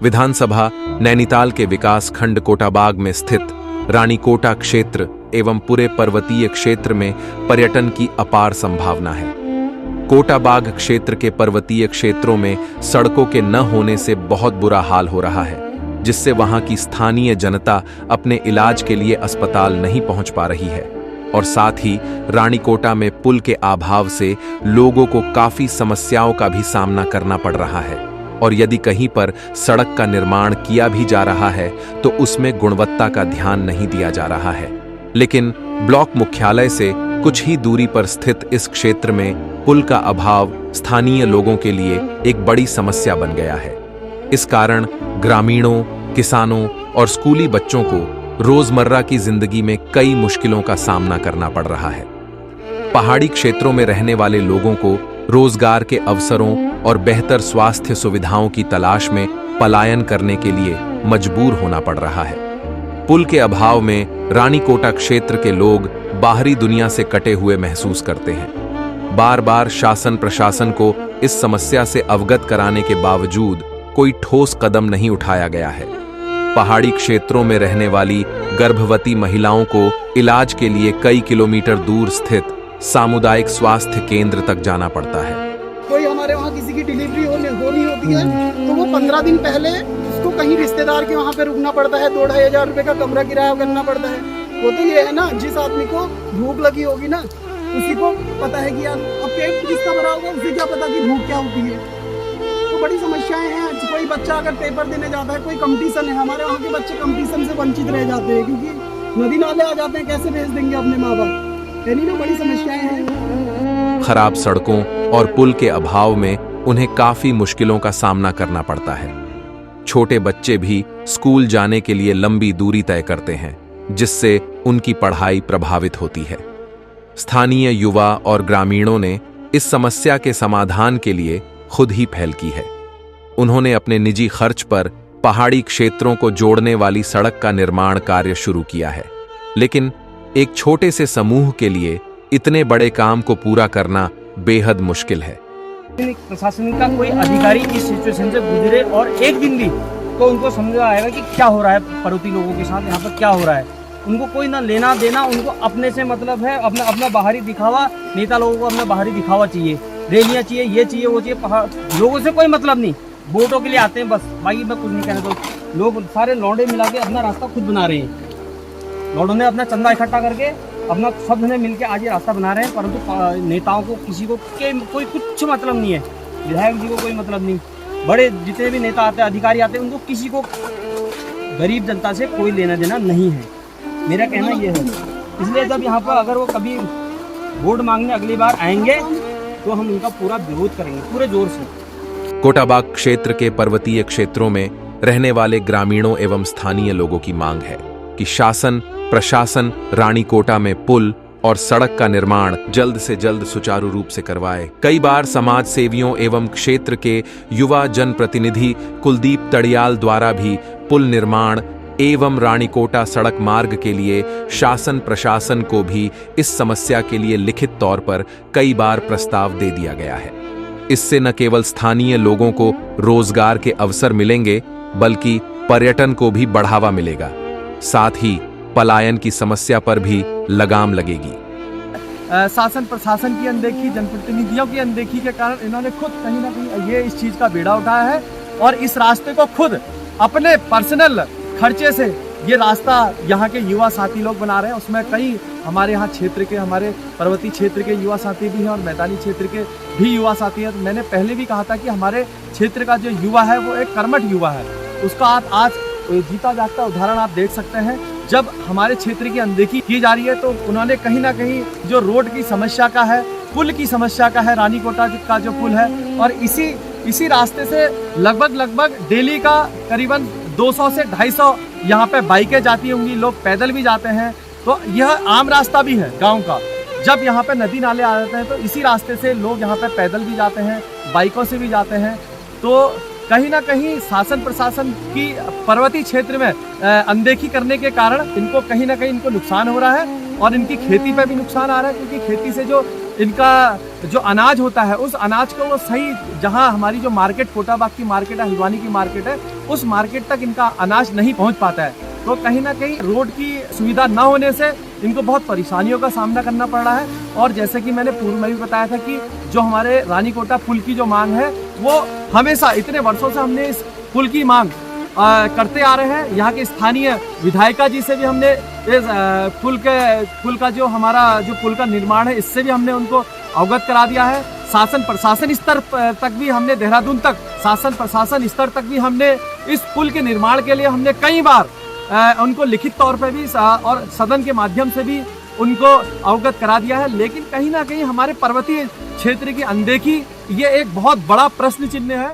विधानसभा नैनीताल के विकास खंड कोटाबाग में स्थित रानीकोटा क्षेत्र एवं पूरे पर्वतीय क्षेत्र में पर्यटन की अपार संभावना है। कोटाबाग क्षेत्र के पर्वतीय क्षेत्रों में सड़कों के न होने से बहुत बुरा हाल हो रहा है, जिससे वहां की स्थानीय जनता अपने इलाज के लिए अस्पताल नहीं पहुंच पा रही है और साथ ही रानीकोटा में पुल के अभाव से लोगों को काफी समस्याओं का भी सामना करना पड़ रहा है। और यदि कहीं पर सड़क का निर्माण किया भी जा रहा है तो उसमें गुणवत्ता का ध्यान नहीं दिया जा रहा है। लेकिन ब्लॉक मुख्यालय से कुछ ही दूरी पर स्थित इस क्षेत्र में पुल का अभाव स्थानीय लोगों के लिए एक बड़ी समस्या बन गया है। इस कारण ग्रामीणों, किसानों और स्कूली बच्चों को रोजमर्रा की जिंदगी में कई मुश्किलों का सामना करना पड़ रहा है। पहाड़ी क्षेत्रों में रहने वाले लोगों को रोजगार के अवसरों और बेहतर स्वास्थ्य सुविधाओं की तलाश में पलायन करने के लिए मजबूर होना पड़ रहा है। पुल के अभाव में रानीकोटा क्षेत्र के लोग बाहरी दुनिया से कटे हुए महसूस करते हैं। बार बार शासन प्रशासन को इस समस्या से अवगत कराने के बावजूद कोई ठोस कदम नहीं उठाया गया है। पहाड़ी क्षेत्रों में रहने वाली गर्भवती महिलाओं को इलाज के लिए कई किलोमीटर दूर स्थित सामुदायिक स्वास्थ्य केंद्र तक जाना पड़ता है। कोई हमारे वहाँ किसी की डिलीवरी होनी होती है तो वो 15 दिन पहले उसको कहीं रिश्तेदार के वहाँ पे रुकना पड़ता है, 2-2.5 हजार रुपए का कमरा किराया करना पड़ता है। वो तो ये है ना, जिस आदमी को भूख लगी होगी ना उसी को पता है कि यार अब पेट किसका भरा होगा, उसे क्या पता कि भूख क्या होती है। तो बड़ी समस्याएं हैं। कोई बच्चा अगर पेपर देने जाता है, कोई कंपटीशन है, हमारे वहाँ के बच्चे कंपटीशन से वंचित रह जाते हैं क्योंकि नदी नाले आ जाते हैं, कैसे भेज देंगे अपने माँ बाप। ना बड़ी समस्याएं हैं। खराब सड़कों और पुल के अभाव में उन्हें काफी मुश्किलों का सामना करना पड़ता है। छोटे बच्चे भी स्कूल जाने के लिए लंबी दूरी तय करते हैं, जिससे उनकी पढ़ाई प्रभावित होती है। स्थानीय युवा और ग्रामीणों ने इस समस्या के समाधान के लिए खुद ही पहल की है। उन्होंने अपने निजी खर्च पर पहाड़ी क्षेत्रों को जोड़ने वाली सड़क का निर्माण कार्य शुरू किया है। लेकिन एक छोटे से समूह के लिए इतने बड़े काम को पूरा करना बेहद मुश्किल है। प्रशासन का कोई अधिकारी इस सिचुएशन से गुजरे और एक दिन भी तो उनको समझ आएगा कि क्या हो रहा है पर्वती लोगों के साथ, यहाँ पर क्या हो रहा है। उनको कोई ना लेना देना, उनको अपने से मतलब है, अपना बाहरी दिखावा। नेता लोगों को अपना बाहरी दिखावा चाहिए, रैलियाँ चाहिए, ये चाहिए वो चाहिए। पहाड़ लोगों से कोई मतलब नहीं, वोटों के लिए आते हैं बस। बाकी मैं कुछ नहीं कहना। तो लोग सारे लौंडे मिला के अपना रास्ता खुद बना रहे हैं। लौंडों ने अपना चंदा इकट्ठा करके अपना सब ने मिलकर आज ये रास्ता बना रहे हैं, परंतु नेताओं को किसी को कोई कुछ मतलब नहीं है। विधायक जी को कोई मतलब नहीं, बड़े जितने भी नेता आते हैं, अधिकारी आते हैं, उनको किसी को गरीब जनता से कोई लेना देना नहीं है। मेरा कहना ये है। इसलिए जब यहाँ पर अगर वो कभी वोट मांगने अगली बार आएंगे तो हम उनका पूरा विरोध करेंगे पूरे जोर से। कोटाबाग क्षेत्र के पर्वतीय क्षेत्रों में रहने वाले ग्रामीणों एवं स्थानीय लोगों की मांग है कि शासन प्रशासन रानीकोटा में पुल और सड़क का निर्माण जल्द से जल्द सुचारू रूप से करवाए। कई बार समाज सेवियों एवं क्षेत्र के युवा जनप्रतिनिधि कुलदीप तड़ियाल द्वारा भी पुल निर्माण एवं रानीकोटा सड़क मार्ग के लिए शासन प्रशासन को भी इस समस्या के लिए लिखित तौर पर कई बार प्रस्ताव दे दिया गया है। इससे न केवल स्थानीय लोगों को रोजगार के अवसर मिलेंगे बल्कि पर्यटन को भी बढ़ावा मिलेगा। साथ ही पलायन की समस्या पर भी लगाम लगेगी। शासन प्रशासन की अनदेखी, जनप्रतिनिधियों की अनदेखी के कारण इन्होंने खुद कहीं ना कहीं ये इस चीज का बेड़ा उठाया है और इस रास्ते को खुद अपने पर्सनल खर्चे से ये रास्ता यहाँ के युवा साथी लोग बना रहे हैं। उसमें कई हमारे यहाँ क्षेत्र के, हमारे पर्वतीय क्षेत्र के युवा साथी भी हैं और मैदानी क्षेत्र के भी युवा साथी हैं। तो मैंने पहले भी कहा था कि हमारे क्षेत्र का जो युवा है वो एक कर्मठ युवा है। उसका आप आज जीता जागता उदाहरण आप देख सकते हैं। जब हमारे क्षेत्र की अनदेखी की जा रही है तो उन्होंने कहीं ना कहीं जो रोड की समस्या का है, पुल की समस्या का है, रानीकोटा का जो पुल है, और इसी रास्ते से लगभग डेली का करीबन 200 से 250 यहाँ पे बाइकें जाती होंगी, लोग पैदल भी जाते हैं। तो यह आम रास्ता भी है गांव का। जब यहाँ पे नदी नाले आ जाते हैं तो इसी रास्ते से लोग यहाँ पे पैदल भी जाते हैं, बाइकों से भी जाते हैं। तो कहीं ना कहीं शासन प्रशासन की पर्वतीय क्षेत्र में अनदेखी करने के कारण इनको कहीं ना कहीं इनको नुकसान हो रहा है और इनकी खेती पे भी नुकसान आ रहा है, क्योंकि खेती से जो इनका जो अनाज होता है उस अनाज को वो सही, जहां हमारी जो मार्केट कोटाबाग की मार्केट है, हल्द्वानी की मार्केट है, उस मार्केट तक इनका अनाज नहीं पहुंच पाता है। तो कहीं ना कहीं रोड की सुविधा न होने से इनको बहुत परेशानियों का सामना करना पड़ रहा है। और जैसे कि मैंने पूर्व में भी बताया था कि जो हमारे रानीकोटा पुल की जो मांग है वो हमेशा इतने वर्षों से हमने इस पुल की मांग करते आ रहे हैं। यहाँ के स्थानीय विधायिका जी से भी हमने इस पुल का जो हमारा जो पुल का निर्माण है इससे भी हमने उनको अवगत करा दिया है। शासन प्रशासन स्तर तक भी हमने देहरादून तक शासन प्रशासन स्तर तक भी हमने इस पुल के निर्माण के लिए हमने कई बार उनको लिखित तौर पे भी और सदन के माध्यम से भी उनको अवगत करा दिया है। लेकिन कहीं ना कहीं हमारे पर्वतीय क्षेत्र की अनदेखी ये एक बहुत बड़ा प्रश्न चिन्ह है।